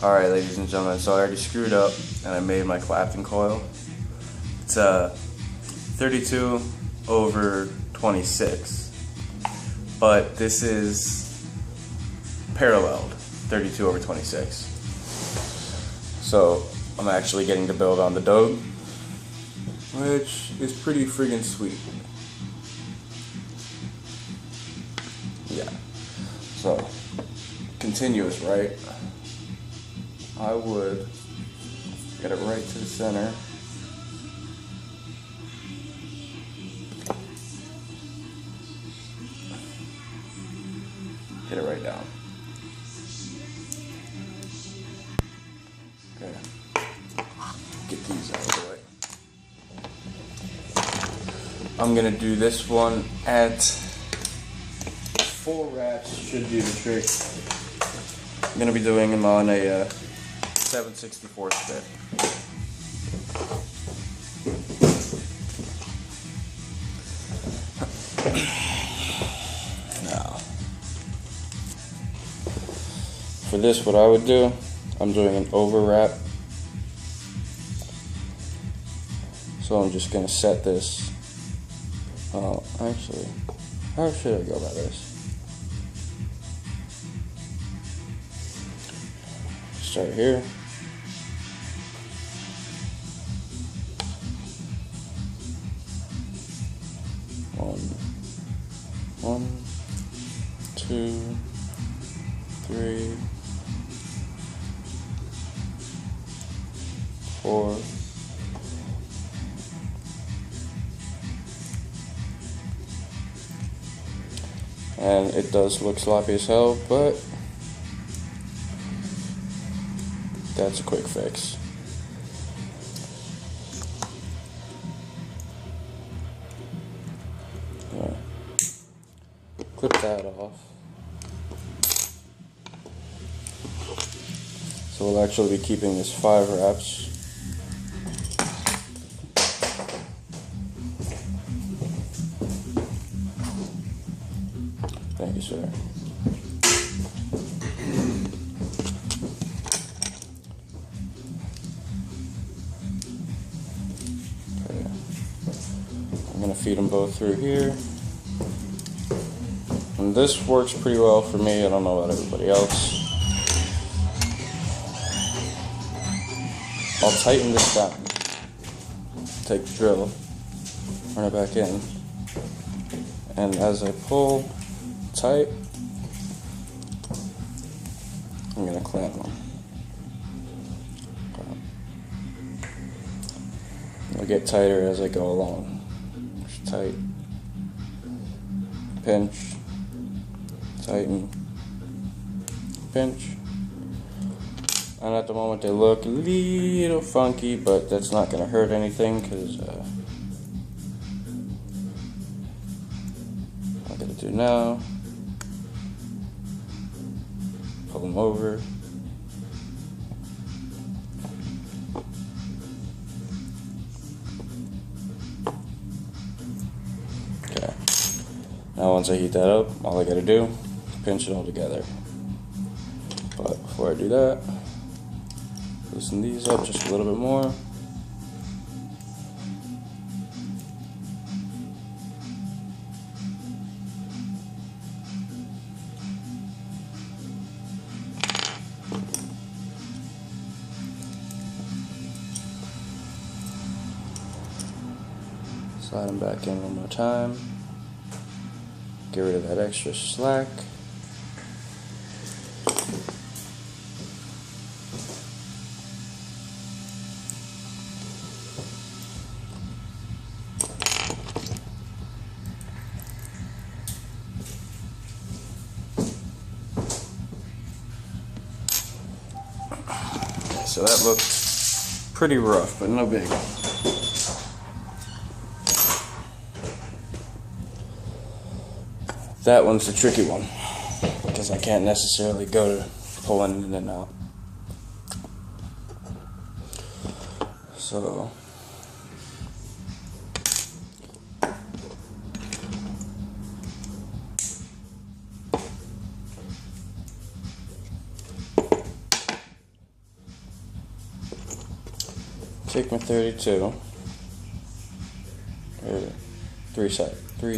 Alright, ladies and gentlemen, so I already screwed up and I made my Clapton coil. It's 32 over 26, but this is paralleled 32 over 26. So I'm actually getting to build on the dope, which is pretty friggin' sweet. Yeah. So continuous, right? I would get it right to the center. Get it right down. Okay. Get these out of the way. I'm gonna do this one at 4 wraps, should do the trick. I'm gonna be doing them on a 7/64 bit. Now, for this, what I would do, I'm doing an overwrap. So I'm just gonna set this. Oh, actually, how should I go about this? Start here. One, 2, 3, 4. And it does look sloppy as hell, but that's a quick fix. Yeah. Clip that off. So we'll actually be keeping this 5 wraps. Thank you, sir. Okay. I'm gonna feed them both through here. And this works pretty well for me. I don't know about everybody else. I'll tighten this down. Take the drill, run it back in. And as I pull tight, I'm going to clamp them. I'll get tighter as I go along. Just tight, pinch, tighten, pinch. And at the moment they look a little funky, but that's not going to hurt anything because what I'm going to do now, pull them over. Okay. Now once I heat that up, all I got to do, pinch it all together. But before I do that, loosen these up just a little bit more. Slide them back in one more time. Get rid of that extra slack. So that looks pretty rough, but no big. That one's the tricky one, because I can't necessarily go to pulling in and out. So Take my 32.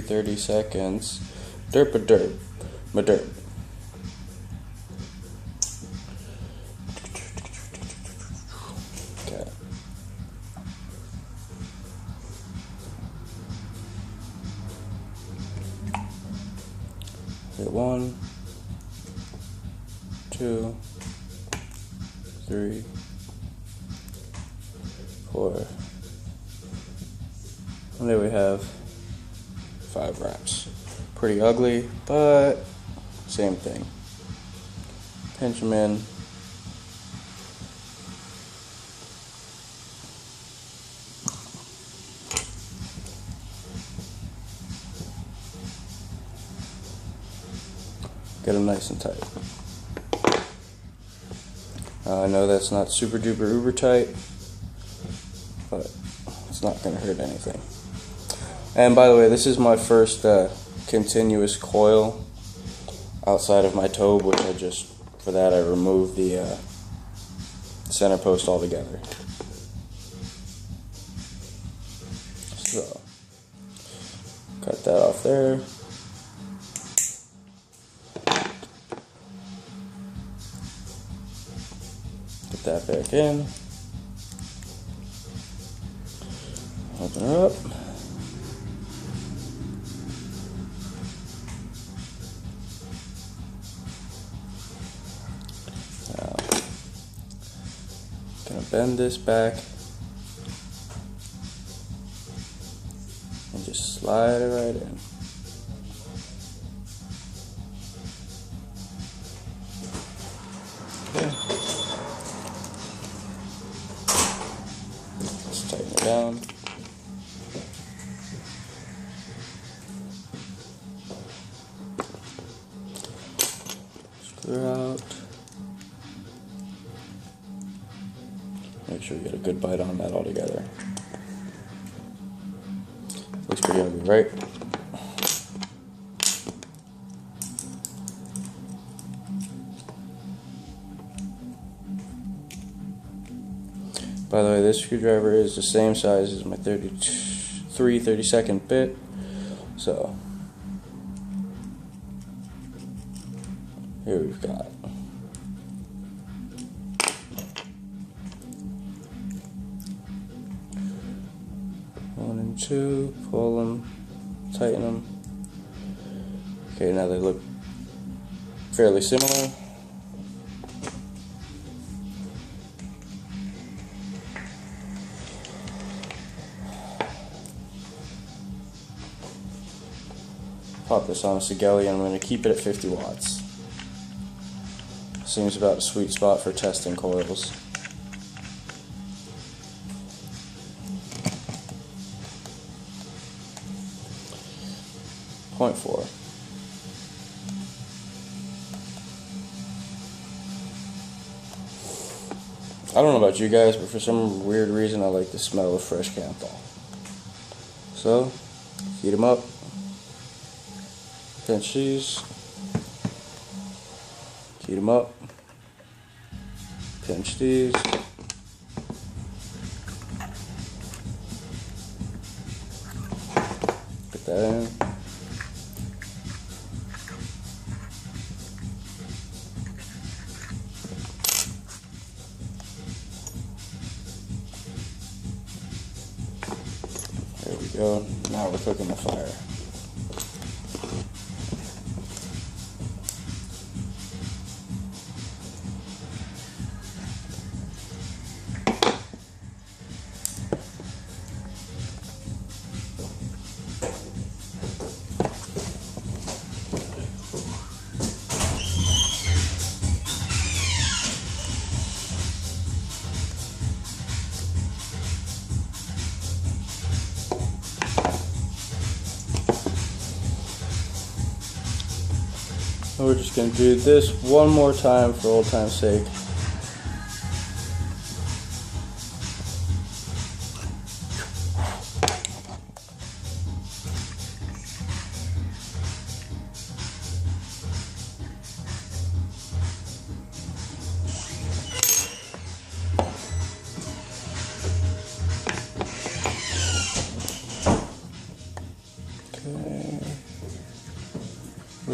30 seconds. Derp-a-derp. My derp. Okay. Hit 1, 2, 3, 4. And there we have 5 wraps. Pretty ugly, but same thing. Pinch them in. Get them nice and tight. I know that's not super duper uber tight, but it's not going to hurt anything. And by the way, this is my first continuous coil outside of my tobe, which for that I removed the center post altogether. So, cut that off there. Get that back in. Open her up. Gonna bend this back and just slide it right in. Okay. Let's tighten it down. Screw out. Make sure you get a good bite on that all together. Looks pretty ugly, right? By the way, this screwdriver is the same size as my 32nd bit. So, here we've got 1 and 2, pull them, tighten them. Okay, now they look fairly similar. Pop this on a Sigelli and I'm going to keep it at 50 watts. Seems about a sweet spot for testing coils. .4. I don't know about you guys, but for some weird reason I like the smell of fresh Canthol. So, heat them up. Pinch these. Heat them up. Pinch these. Put that in. There we go. Now we're cooking the fire. We're just going to do this one more time for old time's sake.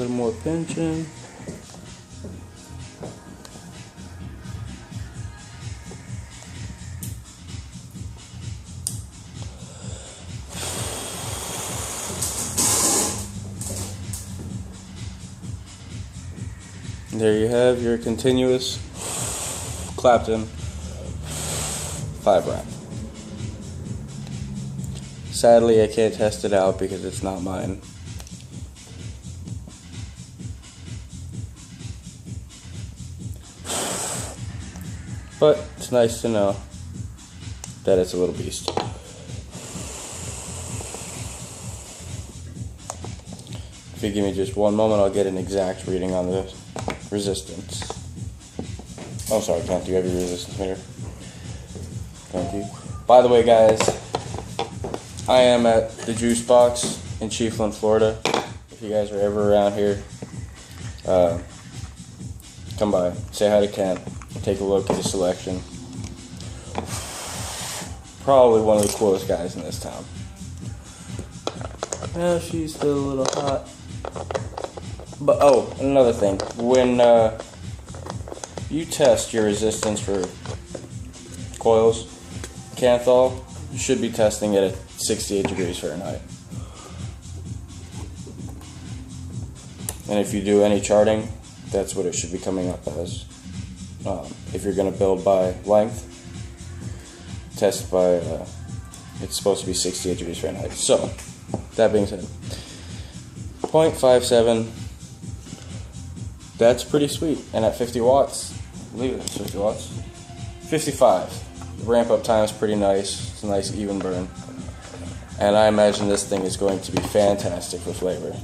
little more pinching. There you have your continuous Clapton 5 wrap. Sadly, I can't test it out because it's not mine. But it's nice to know that it's a little beast. If you give me just one moment, I'll get an exact reading on the resistance. Oh, sorry, Kent, do you have your resistance meter? Thank you. By the way, guys, I am at the Juice Box in Chiefland, Florida. If you guys are ever around here, come by, say hi to Kent, take a look at his selection. Probably one of the coolest guys in this town. Now she's still a little hot. But, oh, another thing. When you test your resistance for coils, Canthol, you should be testing it at 68 degrees Fahrenheit. And if you do any charting, that's what it should be coming up as. If you're going to build by length, test by, it's supposed to be 68 degrees Fahrenheit. So, that being said, 0.57, that's pretty sweet. And at 50 watts, I believe it's 50 watts, 55. The ramp up time is pretty nice. It's a nice even burn. And I imagine this thing is going to be fantastic for flavor.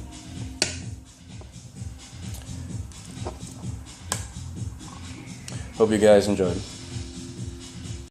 Hope you guys enjoyed.